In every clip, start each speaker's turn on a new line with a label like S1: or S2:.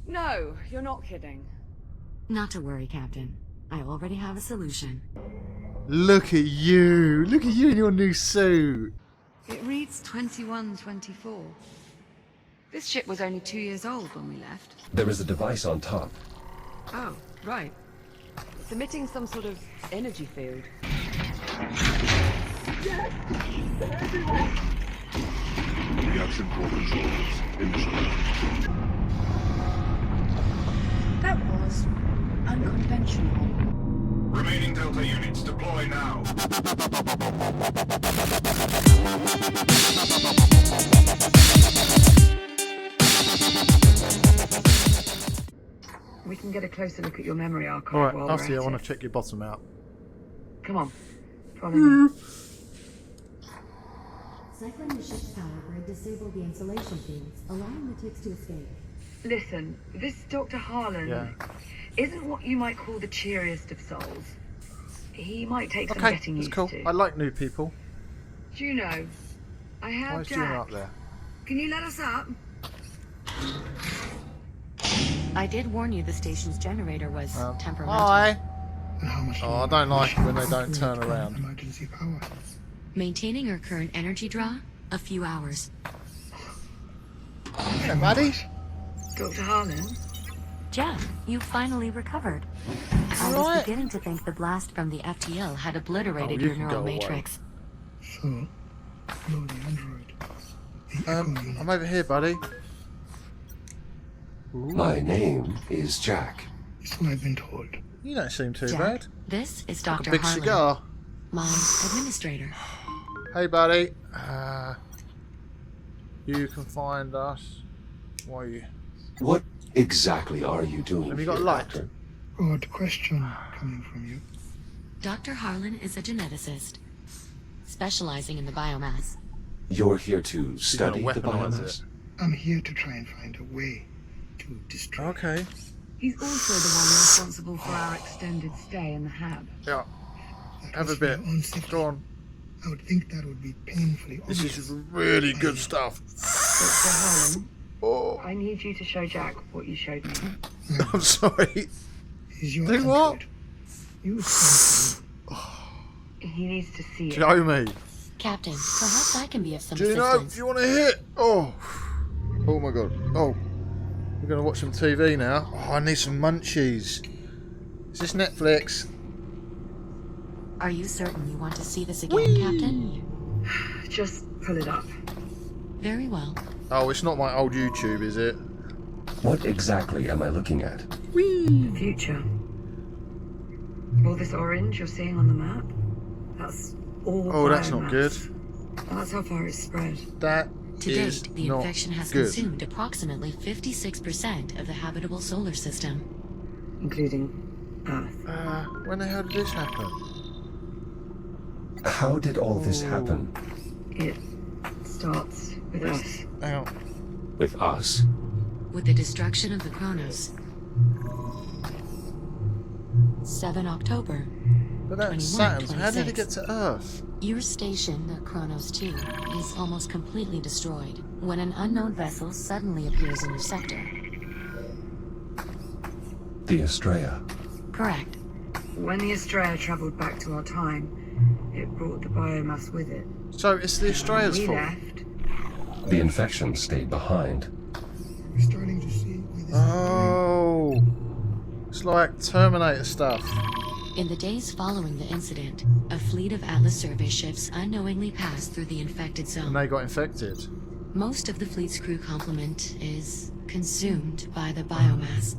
S1: No, you're not kidding.
S2: Not to worry, Captain. I already have a solution.
S3: Look at you! Look at you in your new suit!
S1: It reads 2124. This ship was only 2 years old when we left.
S4: There is a device on top.
S1: Oh, right. It's emitting some sort of energy field.
S5: Reaction core controls initialized.
S1: That was unconventional.
S5: Remaining Delta units deploy now.
S1: We can get a closer look at your memory archive
S3: Alright,
S1: while
S3: after you, I
S1: we're at
S3: want
S1: it.
S3: to check your bottom out.
S1: Come on, follow me.
S2: Cycling the ship's power grid disabled the insulation fields, allowing the ticks to escape.
S1: Listen, this Dr. Harlan isn't what you might call the cheeriest of souls. He might take some
S3: Okay,
S1: getting
S3: that's
S1: used
S3: cool.
S1: to.
S3: I like new people.
S1: Juno, I
S3: Why
S1: have
S3: is Juno
S1: Jack.
S3: up there?
S1: Can you let us up?
S2: I did warn you the station's generator was temperamental.
S3: Hi!
S6: And how much
S3: Oh, I
S6: longer
S3: don't like it when they
S6: will
S3: don't turn
S6: upgrade
S3: around.
S6: Emergency power.
S2: Maintaining our current energy draw, a few hours.
S3: Hey, buddy!
S1: Dr. Harlan?
S2: Jack, you finally recovered. I was
S3: Alright.
S2: beginning to think the blast from the FTL had obliterated
S3: Oh, you
S2: your
S3: can
S2: neural
S3: go away.
S2: matrix.
S6: So, no, the android. The echo unit.
S3: I'm over here, buddy. Ooh,
S4: My name is Jack.
S6: So I've been told.
S3: you don't seem too
S2: Jack,
S3: bad.
S2: this is
S3: Like
S2: Dr.
S3: a big
S2: Harlan,
S3: cigar.
S2: my administrator.
S3: Hey, buddy. You can find us. Why are you?
S4: What exactly are you doing
S3: Have you
S4: here,
S3: got light?
S4: Doctor?
S6: Odd question coming from you.
S2: Dr. Harlan is a geneticist, specializing in the biomass.
S4: You're here to
S3: gonna
S4: study the
S3: weaponize
S4: biomass?
S6: I'm here to try and find a way to destroy.
S3: Okay.
S1: He's also the one responsible for our extended stay in the hab.
S3: Yeah.
S6: That
S3: Have a
S6: was for
S3: bit.
S6: your own safety.
S3: Go on.
S6: I would think that would be painfully
S3: This
S6: obvious.
S3: is really good stuff.
S1: Dr. Harlan,
S3: Oh,
S1: I need you to show Jack what you showed me.
S3: I'm sorry.
S6: Is your
S3: Do what?
S6: android. You said
S1: He needs to see it.
S3: Show me.
S2: Captain, perhaps I can be of some
S3: Juno,
S2: assistance.
S3: do you want to hit? Oh. Oh my god. Oh. We're going to watch some TV now. Oh, I need some munchies. Is this Netflix?
S2: Are you certain you want to see this again, Captain?
S1: Just pull it up.
S2: Very well.
S3: Oh, it's not my old YouTube, is it?
S4: What exactly am I looking at?
S1: The future. All this orange you're seeing on the map, that's all
S3: Oh, that's not good.
S1: biomass. That's how far it's spread.
S3: That
S2: To
S3: is
S2: date, the
S3: not
S2: infection has
S3: good.
S2: consumed approximately 56% of the habitable solar system.
S1: Including Earth.
S3: When the hell did this happen?
S4: How did all this happen?
S1: It starts with us.
S3: Hang on.
S4: With us?
S2: With the destruction of the Kronos. 7 October.
S3: But that's
S2: 21,
S3: Saturn. So how did it
S2: 26.
S3: get to Earth?
S2: Your station, the Kronos 2, is almost completely destroyed when an unknown vessel suddenly appears in your sector.
S4: The Estrella.
S2: Correct.
S1: When the Estrella travelled back to our time, it brought the biomass with it.
S3: So it's the Australia's
S1: We
S3: fault.
S1: left.
S4: The infection stayed behind.
S6: we're starting to see where this
S3: Oh. It's like Terminator stuff.
S2: In the days following the incident, a fleet of Atlas survey ships unknowingly passed through the infected zone.
S3: And they got infected.
S2: Most of the fleet's crew complement is consumed by the biomass.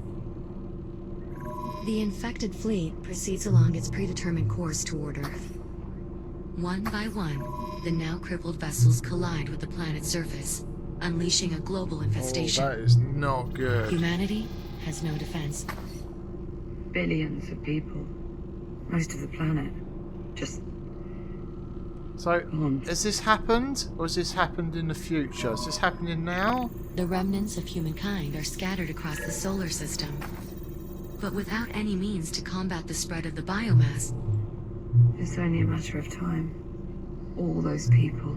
S2: The infected fleet proceeds along its predetermined course toward Earth. One by one, the now crippled vessels collide with the planet's surface, unleashing a global
S3: Oh,
S2: infestation.
S3: that is not good.
S2: Humanity has no defense.
S1: Billions of people. Most of the planet. Just
S3: So,
S1: gone.
S3: has this happened? Or has this happened in the future? Is this happening now?
S2: The remnants of humankind are scattered across the solar system. But without any means to combat the spread of the biomass,
S1: It's only a matter of time. All those people.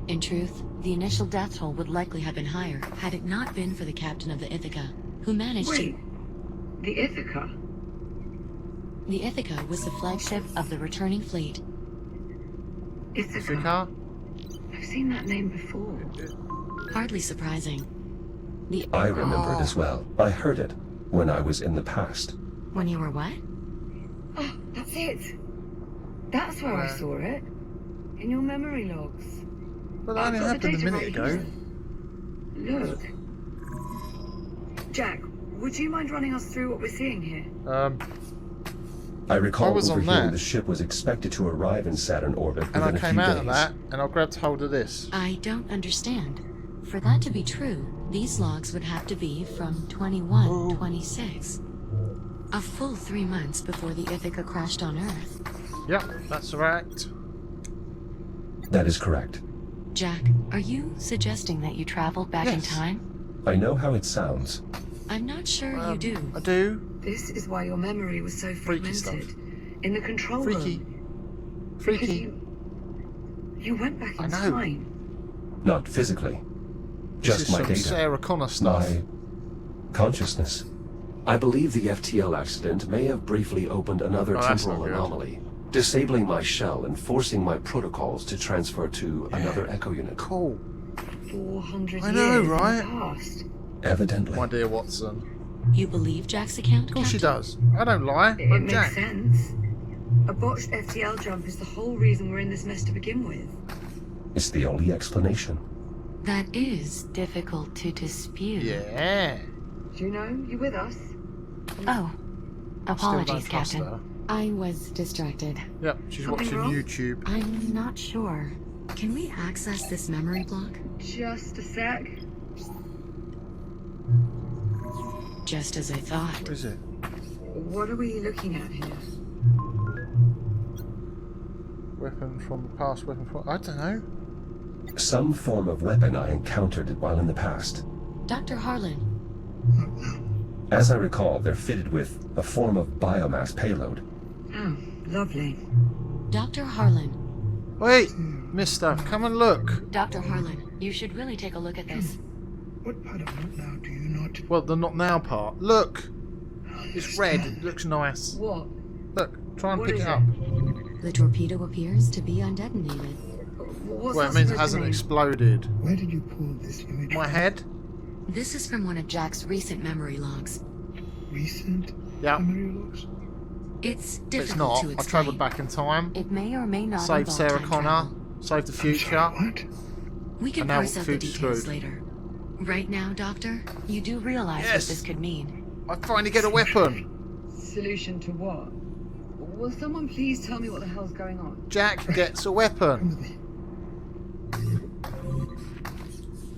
S2: in truth, the initial death toll would likely have been higher had it not been for the captain of the Ithaca, who managed
S1: Wait,
S2: to...
S1: the Ithaca?
S2: The Ithaca was the flagship of the returning fleet.
S1: Ithaca? I've seen that name before.
S2: Hardly surprising. The...
S4: I remember it as well. I heard it when I was in the past.
S2: When you were what?
S1: Oh, that's it. That's where I saw it. In your memory logs.
S3: Well, that only
S1: I've got the
S3: happened a
S1: data
S3: minute
S1: right
S3: ago.
S1: here. Look. Jack, would you mind running us through what we're seeing here?
S4: I recall
S3: I was on
S4: overhearing
S3: that.
S4: the ship was expected to arrive in Saturn orbit
S3: And I
S4: within a
S3: came
S4: few
S3: out
S4: days.
S3: of that, and I grabbed hold of this.
S2: I don't understand. For that to be true, these logs would have to be from 2126. A full 3 months before the Ithaca crashed on Earth.
S3: Yep, that's right.
S4: That is correct.
S2: Jack, are you suggesting that you traveled back in
S3: Yes.
S2: time?
S4: I know how it sounds.
S2: I'm not sure you do.
S3: I do.
S1: This is why your memory was so
S3: Freaky
S1: fragmented.
S3: stuff.
S1: In the control
S3: Freaky.
S1: room. Because
S3: Freaky.
S1: you went back
S3: I
S1: in
S3: know.
S1: time.
S4: Not physically.
S3: This
S4: Just
S3: is
S4: my
S3: some
S4: data.
S3: Sarah Connor stuff.
S4: My consciousness. I believe the FTL accident may have briefly opened another
S3: Oh, that's
S4: temporal
S3: not good.
S4: anomaly, disabling my shell and forcing my protocols to transfer to another echo unit.
S3: Cool.
S1: 400
S3: I know,
S1: years
S3: right?
S1: in the past.
S4: Evidently.
S3: My dear Watson.
S2: You believe Jack's account,
S3: Of course she
S2: Captain?
S3: does. I don't lie.
S1: It
S3: I'm
S1: makes
S3: Jack.
S1: sense. A botched FTL jump is the whole reason we're in this mess to begin with.
S4: It's the only explanation.
S2: That is difficult to dispute.
S3: Yeah.
S1: Juno, you with us?
S2: Oh,
S3: Still
S2: apologies,
S3: don't trust
S2: Captain.
S3: her.
S2: I was distracted.
S3: Yep, she's
S1: Something
S3: watching
S1: wrong?
S3: YouTube.
S2: I'm not sure. Can we access this memory block?
S1: Just a sec.
S2: Just as I thought.
S3: What is it?
S1: What are we looking at here?
S3: Weapon from the past, weapon from... I don't know.
S4: Some form of weapon I encountered while in the past.
S2: Dr. Harlan,
S4: As I recall, they're fitted with a form of biomass payload.
S1: Oh, lovely.
S2: Dr. Harlan,
S3: Wait, mister, come and look.
S2: Dr. Harlan, you should really take a look at this.
S6: What part of not now do you not?
S3: Well, the not now part. Look. It's red. It looks nice.
S1: What?
S3: Look, try and
S1: What
S3: pick
S1: is
S3: it
S1: it?
S3: up.
S2: The torpedo appears to be undetonated.
S1: What's
S3: Well, it
S1: that
S3: means it
S1: supposed
S3: hasn't
S1: to mean?
S3: exploded.
S6: Where did you pull this image?
S3: My head?
S2: This is from one of Jack's recent memory logs.
S6: Recent
S3: Yeah.
S6: memory logs?
S2: It's
S3: It's
S2: difficult
S3: not.
S2: to
S3: I
S2: explain.
S3: travelled back in time.
S2: It may or may not
S3: Saved
S2: involve
S3: Sarah
S2: time
S3: Connor.
S2: travel.
S3: Saved the
S6: I'm
S3: future.
S6: sorry, what?
S2: We can
S3: And now
S2: parse out the
S3: food's
S2: details
S3: screwed.
S2: later. Right now, Doctor, you do realize
S3: Yes.
S2: what this could mean.
S3: I finally get a weapon.
S1: Solution to what? Will someone please tell me what the hell's going on?
S3: Jack gets a
S6: Come
S3: weapon.
S6: with me.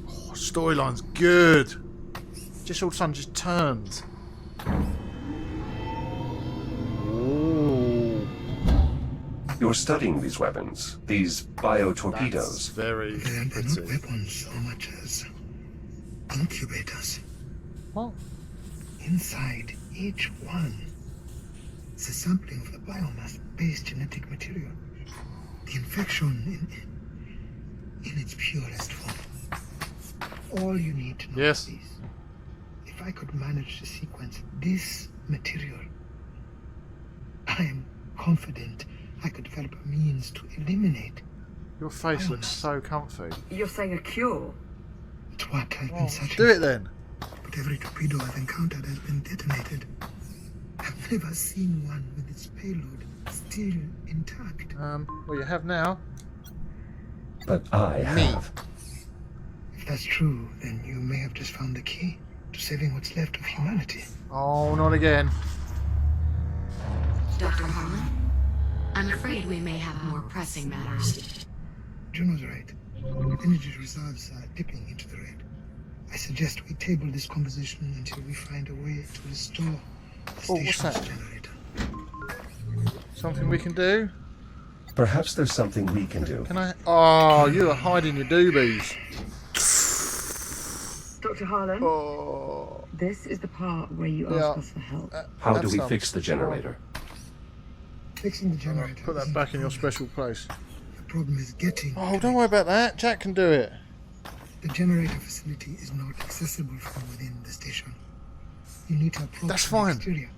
S3: Oh, storyline's good. Just all of a sudden just turns. Ooh.
S4: You're studying these weapons, these
S3: That's
S4: bio-torpedoes.
S3: very
S6: They're not
S3: pretty.
S6: weapons so much as incubators.
S3: What?
S6: Inside each one is a sampling of the biomass-based genetic material. The infection in its purest form. All you need to know
S3: Yes.
S6: is, if I could manage to sequence this material, I am confident I could develop a means to eliminate.
S3: Your face looks so comfy.
S1: You're saying a cure?
S6: It's what I've
S3: Oh,
S6: been searching
S3: do it
S6: for.
S3: then.
S6: But every torpedo I've encountered has been detonated. I've never seen one with its payload still intact.
S3: Well, you have now.
S4: But I
S3: Me.
S4: have.
S6: If that's true, then you may have just found the key to saving what's left of humanity.
S3: Oh, not again.
S2: Dr. Harlan, I'm afraid we may have more pressing matters.
S6: Juno's right. Energy reserves are dipping into the red. I suggest we table this conversation until we find a way to restore the
S3: Oh, what's
S6: station's
S3: that?
S6: generator.
S3: Something we can do?
S4: Perhaps there's something we can do.
S3: Can I? Oh, you are hiding your doobies.
S1: Dr. Harlan,
S3: Oh.
S1: this is the part where you
S3: Yeah.
S1: ask us for help.
S4: How
S3: Have
S4: do we
S3: some.
S4: fix the generator?
S6: Fixing the generator.
S3: Put that
S6: isn't
S3: back
S6: the
S3: in your
S6: problem.
S3: special place.
S6: The problem is getting.
S3: Oh,
S6: to
S3: don't
S6: it.
S3: worry about that. Jack can do it.
S6: The generator facility is not accessible from within the station. You need to approach
S3: That's
S6: the
S3: fine.
S6: exterior.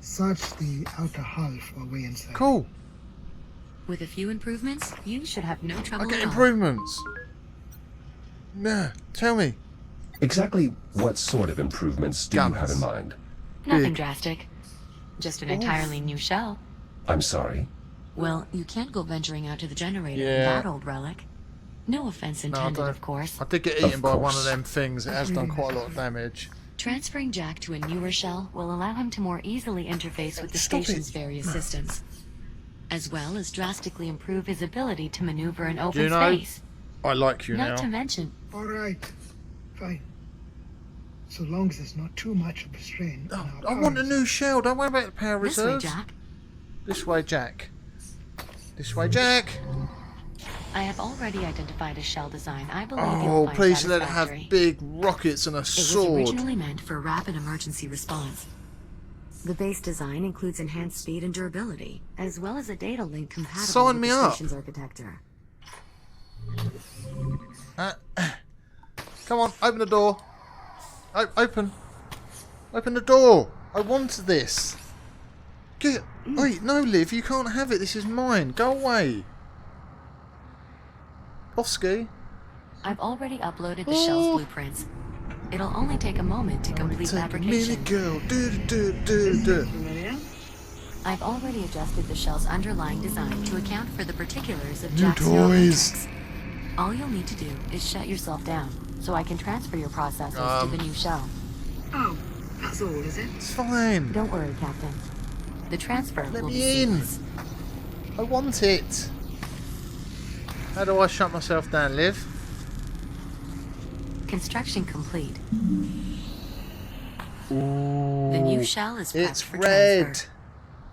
S6: Search the outer hull for a way inside.
S3: Cool.
S2: With a few improvements, you should have no trouble
S3: I get
S2: at all.
S3: improvements. Yeah, tell me.
S4: Exactly what sort of improvements do you have
S3: Guns.
S4: in mind?
S2: Nothing
S3: Big.
S2: drastic. Just an entirely new shell.
S4: I'm sorry.
S2: Well, you can't go venturing out to the generator in
S3: Yeah.
S2: that old relic. No offense
S3: No, I
S2: intended,
S3: don't.
S2: of course.
S3: I did get
S4: Of
S3: eaten by one of
S4: course.
S3: them things. It has done quite a lot of damage.
S2: Transferring Jack to a newer shell will allow him to more easily interface with the
S3: Stop it.
S2: station's various systems, as well as drastically improve his ability to maneuver in open
S3: you know,
S2: space.
S3: I like you
S2: Not
S3: now.
S2: to mention,
S6: All right. Fine. So long as there's not too much of a strain. on
S3: Oh,
S6: our
S3: I want a
S6: powers.
S3: new shell. Don't worry about the power
S2: this way,
S3: reserves.
S2: Jack.
S3: This way, Jack. This way, Jack.
S2: I have already identified a shell design I believe you
S3: Oh,
S2: will find
S3: please let it have
S2: satisfactory.
S3: big rockets and a
S2: It was
S3: sword.
S2: originally meant for rapid emergency response. The base design includes enhanced speed and durability, as well as a data link compatible
S3: Sign
S2: with
S3: me
S2: the
S3: up.
S2: station's architecture.
S3: Come on, open the door. Open. Open the door. I want this. Get. Wait, no, Liv, you can't have it. This is mine. Go away. Bosky.
S2: I've already uploaded the shell's blueprints. It'll only take a moment to complete
S3: Take a minute,
S2: fabrication.
S3: girl. Do.
S1: Familiar?
S2: I've already adjusted the shell's underlying design to account for the particulars of
S3: New
S2: Jack's
S3: toys.
S2: neuromatrix. All you'll need to do is shut yourself down, so I can transfer your processors to the new shell.
S1: Oh, that's all, is it?
S3: It's fine.
S2: Don't worry, Captain. The transfer
S3: Let
S2: will
S3: me
S2: be
S3: in.
S2: seamless.
S3: I want it. How do I shut myself down, Liv?
S2: Construction complete.
S3: Ooh.
S2: The new shell is prepped
S3: It's
S2: for
S3: red.
S2: transfer.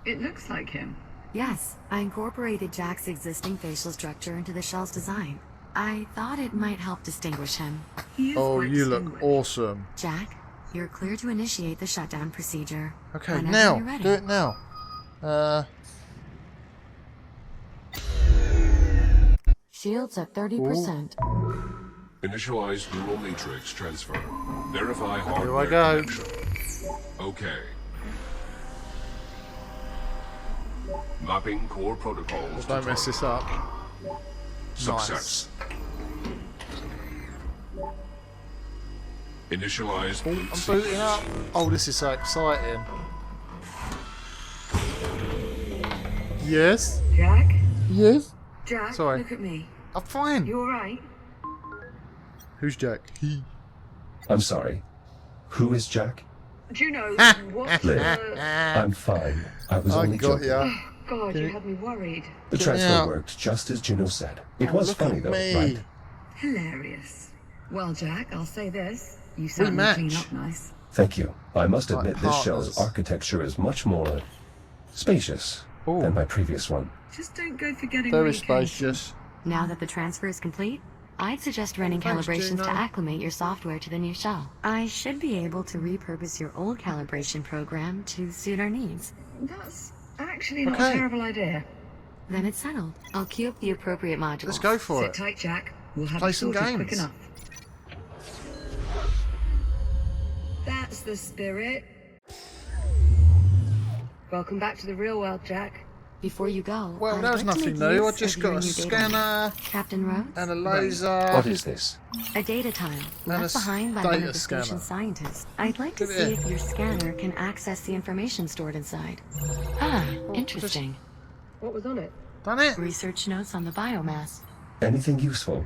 S1: It looks like him.
S2: Yes, I incorporated Jack's existing facial structure into the shell's design. I thought it might help distinguish him.
S1: He is
S3: Oh,
S1: quite
S3: you look
S1: distinguished.
S3: awesome.
S2: Jack, you're clear to initiate the shutdown procedure.
S3: Okay,
S2: Whenever
S3: now.
S2: you're ready.
S3: Do it now.
S2: Shields at 30%.
S5: Initialize neural matrix transfer. Verify
S3: I
S5: hardware
S3: go.
S5: connection. Okay. Mapping core protocols.
S3: Don't
S5: to
S3: mess this
S5: target.
S3: up.
S5: Success. Initialize
S3: I'm
S5: boot
S3: booting up. Oh, this is so exciting. Yes?
S1: Jack?
S3: Yes?
S1: Jack,
S3: Sorry.
S1: look at me.
S3: I'm fine.
S1: You alright?
S3: Who's Jack? He.
S4: I'm sorry. Who is Jack?
S1: Do you know what
S4: Liv.
S1: the...
S4: I'm fine. I was
S3: I
S4: only
S3: got
S4: joking.
S3: ya.
S1: God, you had me worried.
S4: The
S3: Get me
S4: transfer
S3: out.
S4: worked just as Juno said. It was
S3: Look
S4: funny
S3: at
S4: though,
S3: me.
S4: right?
S1: Hilarious. Well, Jack, I'll say this. You certainly
S3: match.
S1: clean up nice.
S4: Thank you. I must
S3: Like
S4: admit this shell's
S3: partners.
S4: architecture is much more spacious
S3: Ooh.
S4: than my previous one.
S1: Just don't go forgetting
S3: Very
S1: where you came from.
S3: spacious.
S2: Now that the transfer is complete, I'd suggest running
S3: Thanks,
S2: calibrations
S3: Juno.
S2: to acclimate your software to the new shell. I should be able to repurpose your old calibration program to suit our needs.
S1: That's actually not
S3: Okay.
S1: a terrible idea.
S2: Then it's settled. I'll queue up the appropriate modules.
S3: Let's go for
S1: Sit
S3: it.
S1: tight, Jack. We'll have
S3: Play
S1: it
S3: some
S1: sorted quick
S3: games.
S1: enough. That's the spirit. Welcome back to the real world, Jack.
S2: Before you go,
S3: Well,
S2: I'd
S3: that was
S2: like to
S3: nothing
S2: make
S3: new. I
S2: use
S3: just
S2: of
S3: got
S2: your
S3: a
S2: new data.
S3: scanner
S2: Captain Rhodes,
S3: and a laser.
S4: What is this?
S2: a data tile
S3: And a
S2: left behind by one
S3: data
S2: of the
S3: scanner.
S2: station's scientists. I'd like to
S3: Give it
S2: see
S3: here.
S2: if your scanner can access the information stored inside. Ah, interesting.
S1: What was on it?
S3: Done it?
S2: Research notes on the biomass.
S4: Anything useful?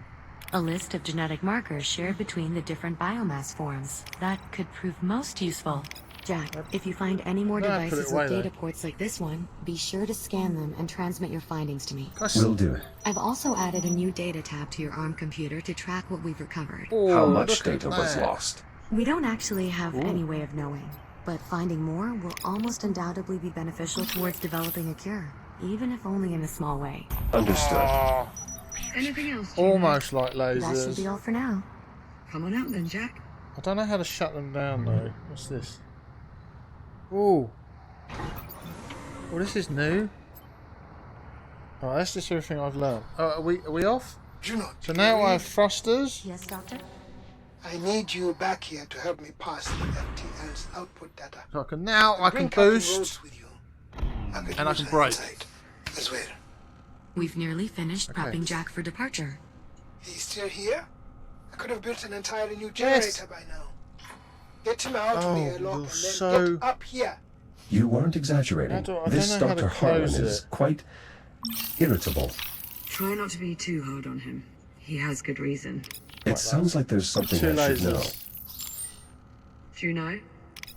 S2: A list of genetic markers shared between the different biomass forms. That could prove most useful. Jack, if you find any more
S3: No, put it
S2: devices
S3: away,
S2: with
S3: though.
S2: data ports like this one, be sure to scan them and transmit your findings to me.
S4: Will do.
S2: I've also added a new data tab to your ARM computer to track what we've recovered.
S3: Oh,
S4: How much
S3: look at
S4: data was
S3: that.
S4: lost?
S2: We don't actually have any way of knowing, but finding more will almost undoubtedly be beneficial towards developing a cure, even if only in a small way.
S4: Understood.
S1: Anything else, Juno?
S3: Almost like
S2: That should
S3: lasers.
S2: be all for now.
S1: Come on out then, Jack.
S3: I don't know how to shut them down though. What's this? Ooh. Well, this is new. Oh, that's just everything I've learned. Are we off?
S6: Juno,
S3: So now I have thrusters.
S2: Yes, Doctor?
S6: I need you back here to help me pass the FTL materials output data.
S3: So I can now, I can
S6: Bring Captain
S3: boost.
S6: Rhodes with you. I could
S3: And I
S6: use
S3: can
S6: her
S3: break.
S6: insight as well.
S2: We've nearly finished
S3: Okay.
S2: prepping Jack for departure.
S6: He's still here? I could have built an entirely new
S3: Yes.
S6: generator by now. Get him out of
S3: Oh,
S6: the airlock
S3: you're
S6: and then
S3: so-
S6: get up here.
S4: You weren't exaggerating.
S3: I don't
S4: This
S3: know how
S4: Dr.
S3: to
S4: Harlan
S3: close
S4: is
S3: it.
S4: quite irritable.
S1: Try not to be too hard on him. He has good reason.
S4: It sounds like there's something
S3: Two
S4: I should know.
S3: lasers.
S1: Do you know?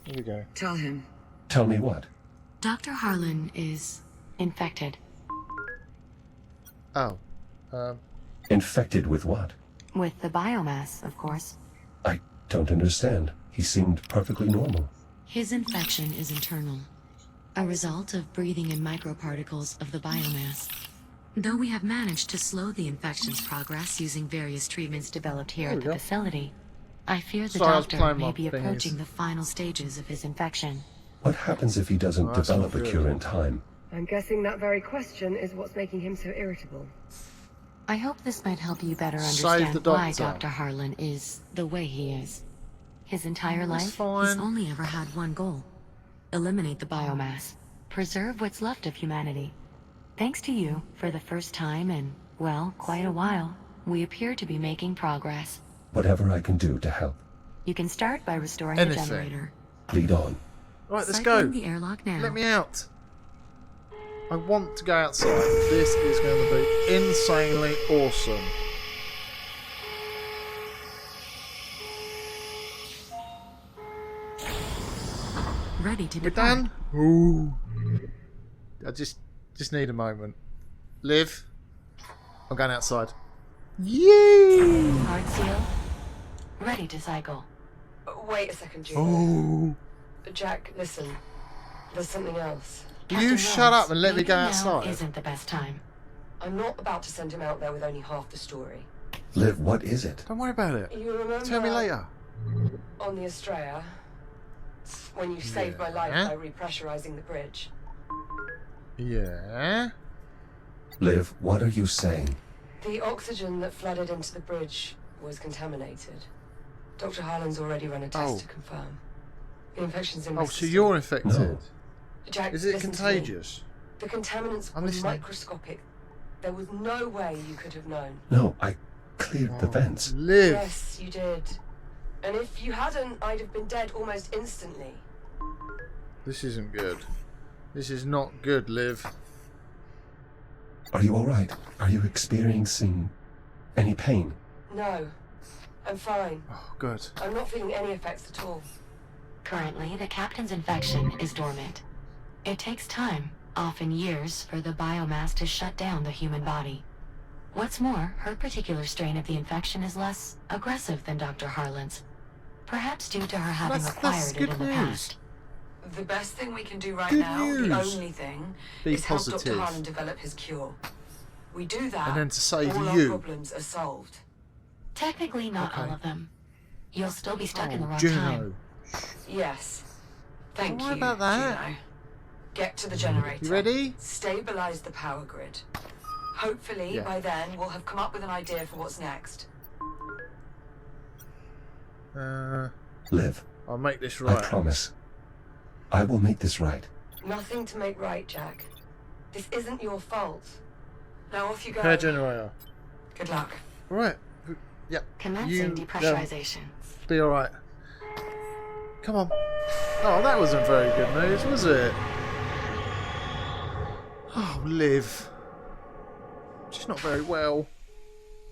S3: Here we go.
S1: Tell him.
S4: Tell me what?
S2: Dr. Harlan is infected
S3: Oh.
S4: Infected with what?
S2: with the biomass, of course.
S4: I don't understand. He seemed perfectly normal.
S2: His infection is internal, a result of breathing in microparticles of the biomass. Though we have managed to slow the infection's progress using various treatments developed here
S3: There
S2: at
S3: we
S2: the
S3: go.
S2: facility, I fear the
S3: Sorry, I was
S2: doctor
S3: playing
S2: may
S3: my
S2: be
S3: thingies.
S2: approaching the final stages of his infection.
S4: What happens if he doesn't
S3: Oh, that's
S4: develop
S3: not
S4: a
S3: good.
S4: cure in time?
S7: I'm guessing that very question is what's making him so irritable.
S2: I hope this might help you better
S3: Save
S2: understand
S3: the
S2: why
S3: doctor.
S2: Dr. Harlan is the way he is. His entire
S3: That's
S2: life,
S3: fine.
S2: he's only ever had one goal. Eliminate the biomass. Preserve what's left of humanity. Thanks to you, for the first time in, well, quite a while, we appear to be making progress.
S4: Whatever I can do to help.
S2: You can start by restoring
S3: Anything.
S2: the generator.
S4: Lead on.
S3: Right, let's
S2: Cycling
S3: go.
S2: the airlock now.
S3: Let me out. I want to go outside. This is going to be insanely awesome.
S2: Ready to
S3: We're
S2: depart.
S3: done. Ooh. I just need a moment. Liv. I'm going outside. Yay!
S2: Hard seal. Ready to cycle.
S7: Wait a second, Juno.
S3: Oh.
S7: Jack, listen. There's something else.
S3: You
S2: Captain
S3: shut
S2: Rhodes,
S3: up and let me
S2: maybe
S3: go
S2: now
S3: outside.
S2: Isn't the best time.
S7: I'm not about to send him out there with only half the story.
S4: Liv, what is it?
S3: Don't worry about it.
S7: You remember
S3: Tell me later.
S7: on the Estrella, when you saved my life by repressurizing the bridge?
S3: Yeah.
S4: Liv, what are you saying?
S7: The oxygen that flooded into the bridge was contaminated. Dr. Harlan's already run a test
S3: Oh.
S7: to confirm. The infection's in
S3: Oh,
S7: my
S3: so
S7: system.
S3: you're infected.
S4: No.
S7: Jack,
S3: Is it
S7: listen to me.
S3: contagious?
S7: The contaminants
S3: I'm
S7: were
S3: listening.
S7: microscopic. There was no way you could have known.
S4: No, I cleared the vents.
S3: Liv.
S7: Yes, you did. And if you hadn't, I'd have been dead almost instantly.
S3: This isn't good. This is not good, Liv.
S4: Are you alright? Are you experiencing any pain?
S7: No, I'm fine.
S3: Oh, good.
S7: I'm not feeling any effects at all.
S2: Currently, the captain's infection is dormant. It takes time, often years, for the biomass to shut down the human body. What's more, her particular strain of the infection is less aggressive than Dr. Harlan's. Perhaps due to her having
S3: That's
S2: acquired it
S3: good
S2: in the
S3: news.
S2: past.
S1: The best thing we can do right
S3: Good
S1: now,
S3: news.
S1: the only thing,
S3: Be
S1: is help
S3: positive.
S1: Dr. Harlan develop his cure. We do that,
S3: And then to save
S1: all
S3: you.
S1: our problems are solved.
S2: Technically not
S3: Okay.
S2: all of them. You'll still be stuck in the
S3: Oh,
S2: wrong
S3: Juno.
S2: time.
S1: Yes. Thank
S3: Don't
S1: you,
S3: worry about that.
S1: Juno. Get to the generator.
S3: You ready?
S1: Stabilize the power grid. Hopefully,
S3: Yeah.
S1: by then, we'll have come up with an idea for what's next.
S4: Liv,
S3: I'll make this
S4: I
S3: right.
S4: promise. I will make this right.
S7: Nothing to make right, Jack. This isn't your fault.
S1: Now off you go.
S3: Repair generator.
S1: Good luck.
S3: Right. Yep.
S2: Commencing depressurization.
S3: Be alright. Come on. Oh, that wasn't very good news, was it? Oh, Liv. She's not very well.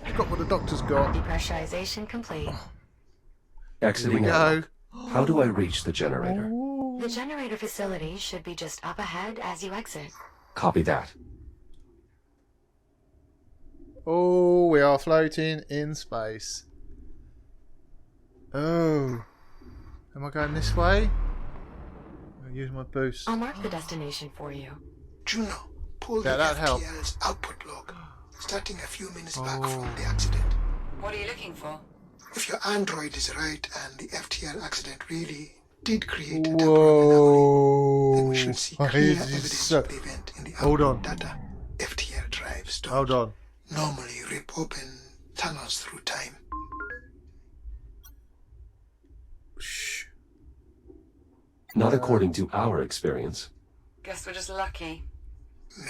S3: She's got what the doctor's got.
S2: Depressurization complete.
S3: Here
S4: Exiting
S3: we
S4: out.
S3: go.
S4: How do I reach the generator?
S2: The generator facility should be just up ahead as you exit.
S4: Copy that.
S3: Oh, we are floating in space. Oh. Am I going this way? I'll use my boost.
S2: I'll mark the destination for you.
S6: Juno, pull
S3: Yeah,
S6: the
S3: that'd help.
S6: FTL's output log, starting a few minutes back
S3: Oh.
S6: from the accident.
S1: What are you looking for?
S6: If your android is right and the FTL accident really did create a temporal anomaly, then we
S3: Whoa.
S6: should see
S3: Why
S6: clear
S3: is this
S6: evidence
S3: so-
S6: of the event in the
S3: Hold
S6: output
S3: on.
S6: data. FTL drives don't
S3: Hold on.
S6: normally rip open tunnels through time.
S3: Shh.
S4: Not according to our experience.
S7: Guess we're just lucky.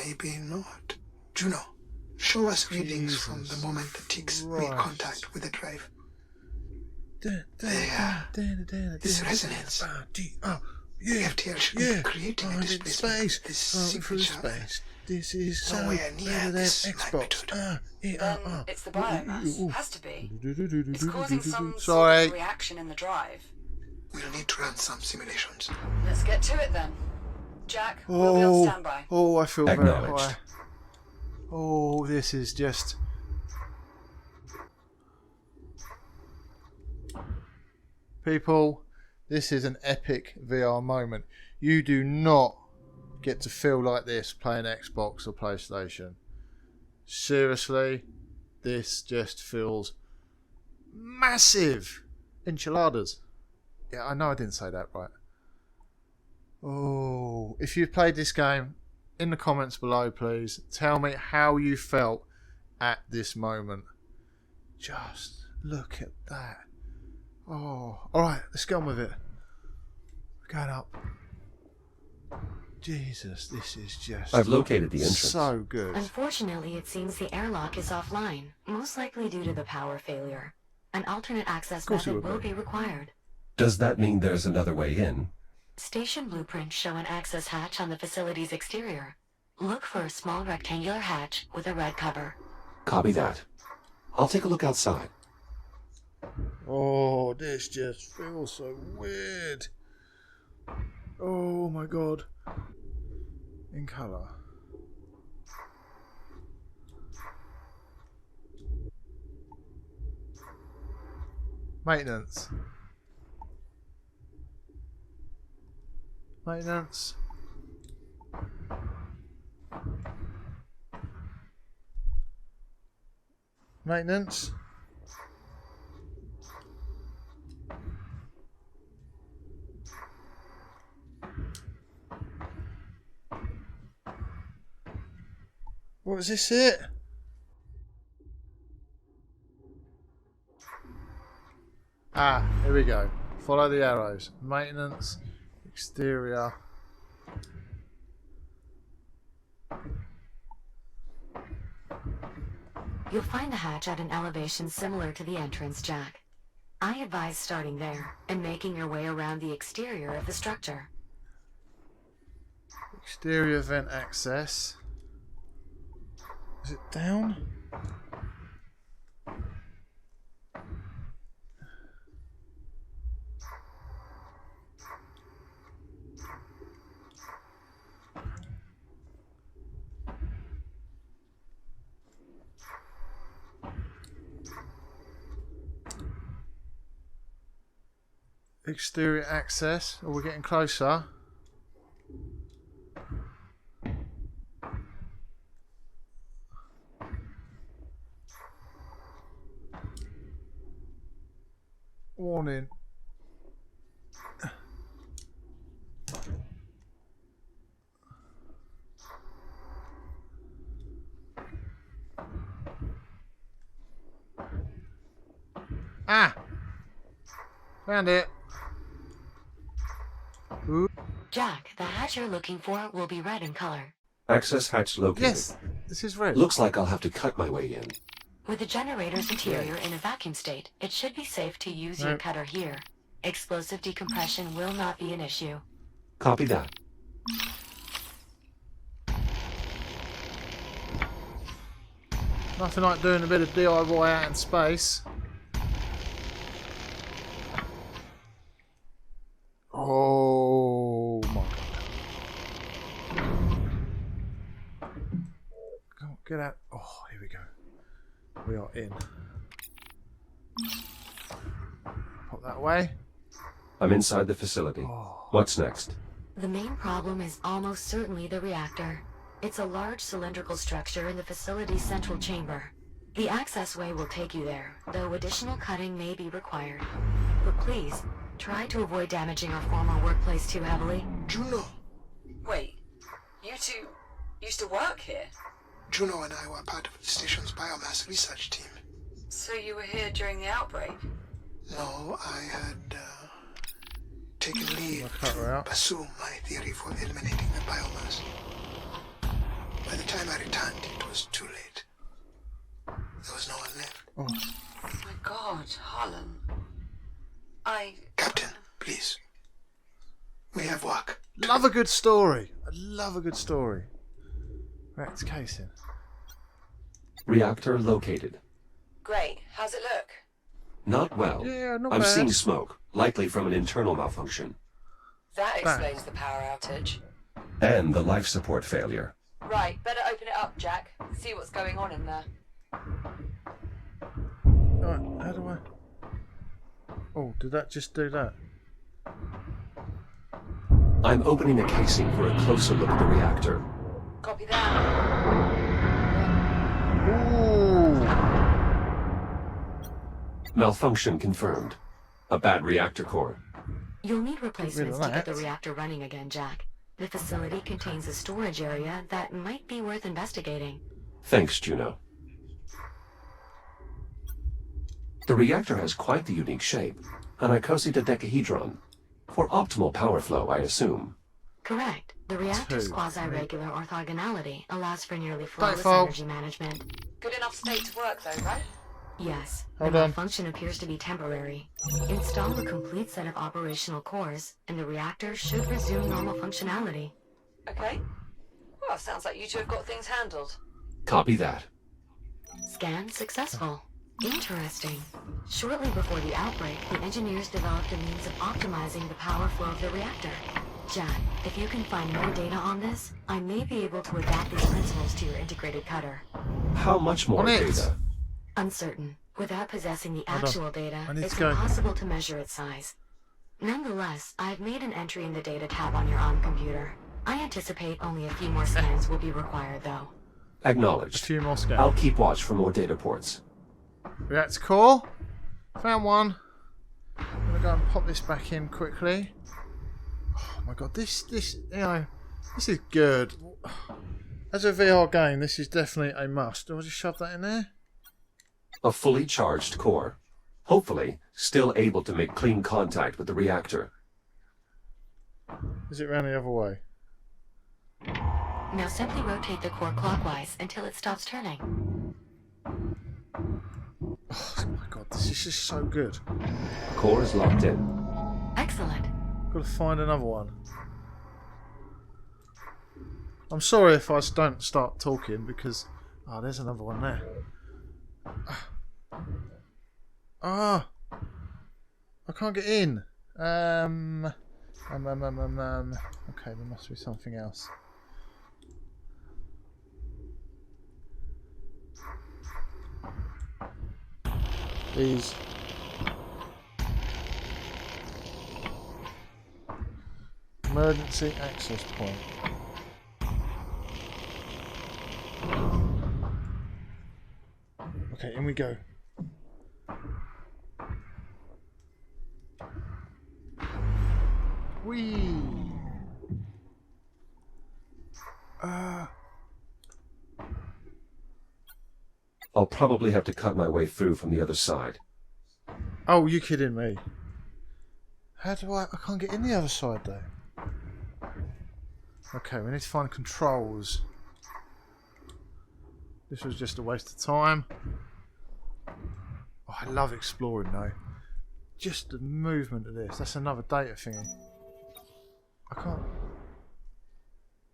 S6: Maybe not. Juno, show us readings from the moment the ticks made contact with the drive. This resonance. The FTL should be creating a displacement. This signature.
S3: This is so
S6: Nowhere near
S3: better than
S6: this
S3: Xbox.
S7: Then it's the biomass. Has to be. It's causing some sort
S3: Sorry.
S7: of reaction in the drive.
S6: We'll need to run some simulations.
S7: Let's get to it then. Jack, we'll be on standby.
S3: Oh, I feel very
S4: Acknowledged.
S3: high. Oh, this is just... People, this is an epic VR moment. You do not get to feel like this playing Xbox or PlayStation. Seriously, this just feels massive. Enchiladas. Yeah, I know I didn't say that right. Oh, if you've played this game, in the comments below, please tell me how you felt at this moment. Just look at that. Oh, alright, let's get on with it. We're going up. Jesus, this is just...
S4: I've located the entrance.
S3: So good.
S2: Unfortunately, it seems the airlock is offline, most likely due to the power failure. An alternate access
S3: course it
S2: method
S3: would
S2: will
S3: be.
S2: be required.
S4: Does that mean there's another way in?
S2: Station blueprints show an access hatch on the facility's exterior. Look for a small rectangular hatch with a red cover.
S4: Copy that. I'll take a look outside.
S3: Oh, this just feels so weird. Oh my god. In colour. Maintenance. Maintenance. Maintenance. What was this it? Ah, here we go. Follow the arrows. Maintenance, exterior.
S2: You'll find the hatch at an elevation similar to the entrance, Jack. I advise starting there and making your way around the exterior of the structure.
S3: Exterior vent access. Is it down? Exterior access. Oh, we're getting closer. Warning. Ah! Found it. Ooh.
S2: Jack, the hatch you're looking for will be red in color.
S4: Access hatch located.
S3: Yes, this is red.
S4: Looks like I'll have to cut my way in.
S2: With the generator's interior in a vacuum state, it should be safe to use your
S3: Right.
S2: cutter here. Explosive decompression will not be an issue.
S4: Copy that.
S3: Nothing like doing a bit of DIY out in space. Oh my god. Come on, get out. Oh, here we go. We are in. Pop that way.
S4: I'm inside the facility. What's next?
S2: The main problem is almost certainly the reactor. It's a large cylindrical structure in the facility's central chamber. The access way will take you there, though additional cutting may be required. But please, try to avoid damaging our former workplace too heavily.
S6: Juno!
S7: Wait, you two used to work here?
S6: Juno and I were part of the station's biomass research team.
S7: So you were here during the outbreak?
S6: No, I had taken leave
S3: cut her
S6: to
S3: out.
S6: pursue my theory for eliminating the biomass. By the time I returned, it was too late. There was no one left.
S7: Oh my God, Harlan.
S6: Captain, please. We have work.
S3: Love a good story. I love a good story. Reactor casing.
S4: Reactor located.
S7: Great. How's it look?
S4: Not well.
S3: Yeah, not
S4: I'm
S3: bad.
S4: seeing smoke, likely from an internal malfunction.
S7: That explains the power outage.
S4: And the life support failure.
S7: Right, better open it up, Jack. See what's going on in there.
S3: Alright, how do I... Oh, did that just do that?
S4: I'm opening the casing for a closer look at the reactor.
S7: Copy that.
S3: Ooh!
S4: Malfunction confirmed. A bad reactor core.
S2: You'll need replacements to get the
S3: that.
S2: reactor running again, Jack. The facility contains a storage area that might be worth investigating.
S4: Thanks, Juno. The reactor has quite the unique shape. An icosahedron. For optimal power flow, I assume.
S2: Correct. The reactor's
S3: Two.
S2: quasi-regular orthogonality allows for nearly flawless
S3: Fall.
S2: energy management.
S7: Good enough state to work, though, right?
S2: Yes, the
S3: Hold on.
S2: malfunction appears to be temporary. Install a complete set of operational cores, and the reactor should resume normal functionality.
S7: Okay. Well, sounds like you two have got things handled.
S4: Copy that.
S2: Scan successful. Interesting. Shortly before the outbreak, the engineers developed a means of optimizing the power flow of the reactor. Jack, if you can find more data on this, I may be able to adapt these principles to your integrated cutter.
S4: How much more
S3: On it.
S4: data?
S2: Uncertain. Without possessing the
S3: Hold on.
S2: actual data,
S3: I need
S2: it's
S3: to go.
S2: impossible to measure its size. Nonetheless, I've made an entry in the data tab on your ARM computer. I anticipate only a few more scans will be required, though.
S3: A
S4: Acknowledged.
S3: few more
S4: I'll
S3: scans.
S4: keep watch for more data ports.
S3: Reactor core. Found one. I'm gonna go and pop this back in quickly. Oh my god, this is good. As a VR game, this is definitely a must. Do I just shove that in there?
S4: A fully charged core. Hopefully, still able to make clean contact with the reactor.
S3: Is it round the other way?
S2: Now simply rotate the core clockwise until it stops turning.
S3: Oh my god, this is just so good.
S4: Core is locked in.
S2: Excellent.
S3: Got to find another one. I'm sorry if I don't start talking because... Oh, there's another one there. Ah! I can't get in. Okay, there must be something else. These. Emergency access point. Okay, in we go. Whee!
S4: I'll probably have to cut my way through from the other side.
S3: Oh, you kidding me? How do I can't get in the other side though. Okay, we need to find controls. This was just a waste of time. Oh, I love exploring though. Just the movement of this. That's another data thingy. I can't.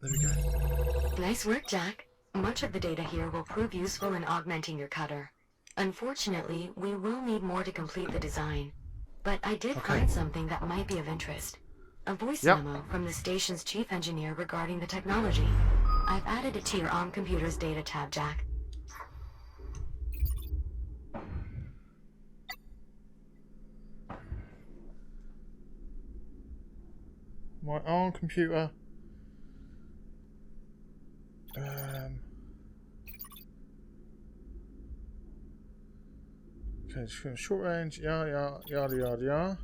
S3: There we go.
S2: Nice work, Jack. Much of the data here will prove useful in augmenting your cutter. Unfortunately, we will need more to complete the design. But I did find something that might be of interest. A voice memo from the station's chief engineer regarding the technology. I've added it to your ARM computer's data tab, Jack.
S3: My ARM computer. Okay, short range, yada yada.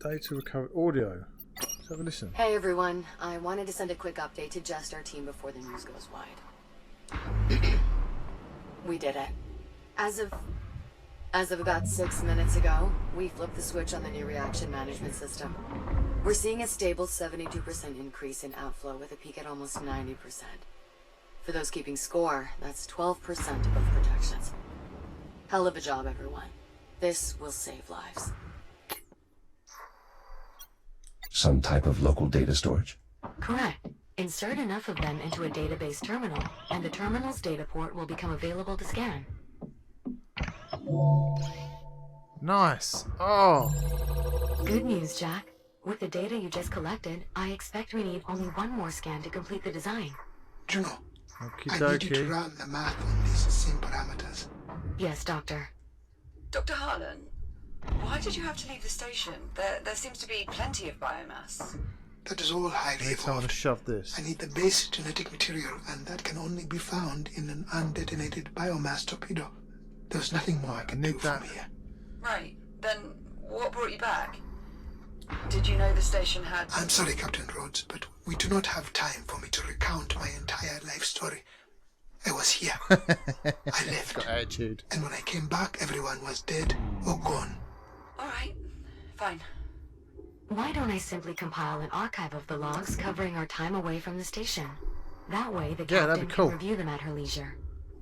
S3: Data recovery, audio. Let's have a listen.
S8: Hey everyone, I wanted to send a quick update to just our team before the news goes wide. We did it. As of As of about 6 minutes ago, we flipped the switch on the new reaction management system. We're seeing a stable 72% increase in outflow with a peak at almost 90%. For those keeping score, that's 12% above projections. Hell of a job, everyone. This will save lives.
S4: Some type of local data storage?
S2: Correct. Insert enough of them into a database terminal, and the terminal's data port will become available to scan.
S3: Nice. Oh.
S2: Good news, Jack. With the data you just collected, I expect we need only one more scan to complete the design.
S6: Juno,
S3: Okie
S6: I need you to
S3: dokie.
S6: run the math on these sim parameters.
S2: Yes, Doctor.
S1: Dr. Harlan, why did you have to leave the station? There seems to be plenty of biomass.
S6: That is all
S3: I
S6: highly
S3: need someone to
S6: evolved.
S3: shove this.
S6: I need the base genetic material, and that can only be found in an undetonated biomass torpedo. There's nothing more I can
S3: need
S6: do
S3: that.
S6: from here.
S1: Right, then what brought you back? Did you know the station had...
S6: I'm sorry, Captain Rhodes, but we do not have time for me to recount my entire life story. I was here. I left.
S3: Got attitude.
S6: And when I came back, everyone was dead or gone.
S1: Alright, fine.
S2: Why don't I simply compile an archive of the logs covering our time away from the station? That way the
S3: Yeah, that'd
S2: captain
S3: be cool.
S2: can review them at her leisure.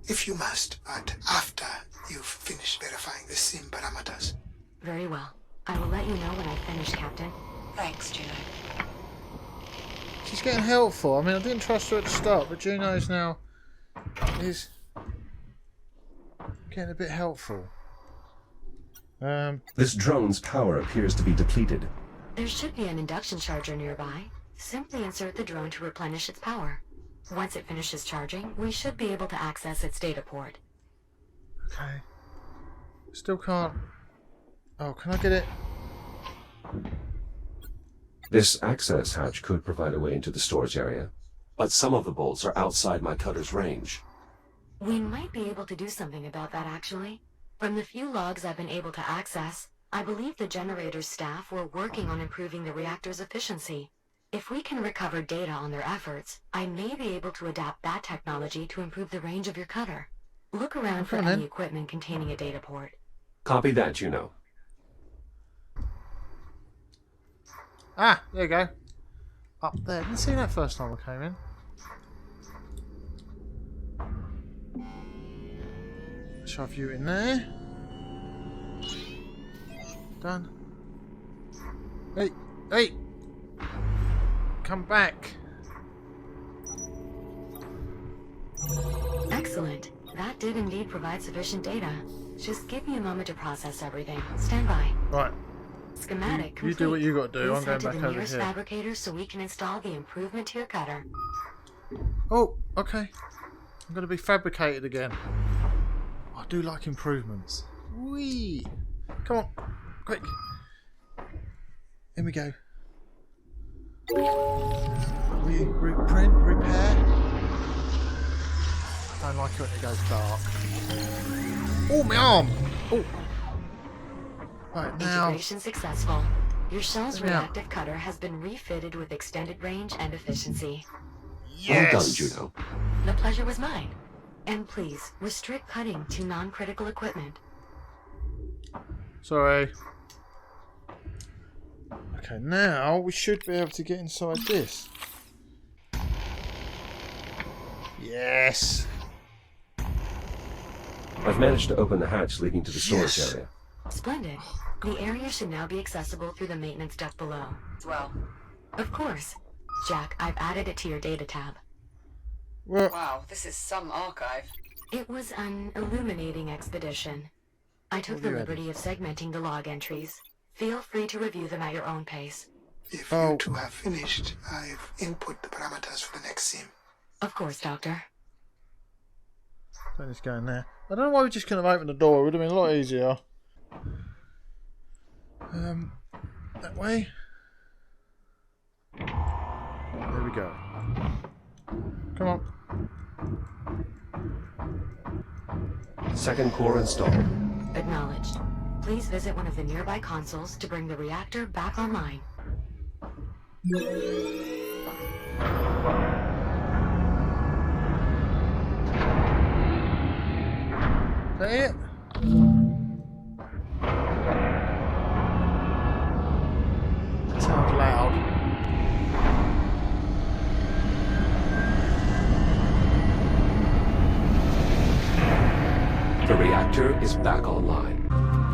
S6: If you must, but after you've finished verifying the sim parameters.
S2: Very well. I will let you know when I've finished, Captain.
S1: Thanks, Juno.
S3: She's getting helpful. I mean, I didn't trust her at the start, but Juno's now is getting a bit helpful.
S4: This drone's power appears to be depleted.
S2: There should be an induction charger nearby. Simply insert the drone to replenish its power. Once it finishes charging, we should be able to access its data port.
S3: Okay. Still can't. Oh, can I get it?
S4: This access hatch could provide a way into the storage area, but some of the bolts are outside my cutter's range.
S2: We might be able to do something about that, actually. From the few logs I've been able to access, I believe the generator's staff were working on improving the reactor's efficiency. If we can recover data on their efforts, I may be able to adapt that technology to improve the range of your cutter. Look around for
S3: Come on,
S2: any
S3: then.
S2: equipment containing a data port.
S4: Copy that, Juno.
S3: Ah, there you go. Up there. Didn't see that first time I came in. Shove you in there. Done. Hey, hey! Come back.
S2: Excellent. That did indeed provide sufficient data. Just give me a moment to process everything. Stand by.
S3: Right.
S2: Schematic
S3: You
S2: complete.
S3: do what you got to do.
S2: Please
S3: I'm going
S2: head to
S3: back
S2: the
S3: over
S2: nearest
S3: here.
S2: fabricator so we can install the improvement to your cutter.
S3: Oh, okay. I'm going to be fabricated again. I do like improvements. Whee! Come on, quick. In we go. We reprint, repair. I don't like it when it goes dark. Oh, my arm! Oh. Right, now.
S2: Integration successful. Your shell's
S3: Yeah.
S2: reactive cutter has been refitted with extended range and efficiency.
S4: Well done, Juno.
S2: The pleasure was mine. And please, restrict cutting to non-critical equipment.
S3: Sorry. Okay, now we should be able to get inside this. Yes.
S4: I've managed to open the hatch leading to the storage
S6: Yes.
S4: area.
S2: Splendid. The area should now be accessible through the maintenance duct below.
S1: Well,
S2: Of course. Jack, I've added it to your data tab.
S3: Well,
S1: wow, this is some archive.
S2: It was an illuminating expedition. I took
S3: What
S2: the
S3: have you added?
S2: liberty of segmenting the log entries. Feel free to review them at your own pace.
S6: If
S3: Oh.
S6: you two have finished, I've input the parameters for the next sim.
S2: Of course, Doctor.
S3: don't need to go in there. I don't know why we just couldn't have opened the door. It would have been a lot easier. That way. There we go. Come on.
S4: Second core installed.
S2: Acknowledged. Please visit one of the nearby consoles to bring the reactor back online.
S3: Is that it?
S4: reactor is back online.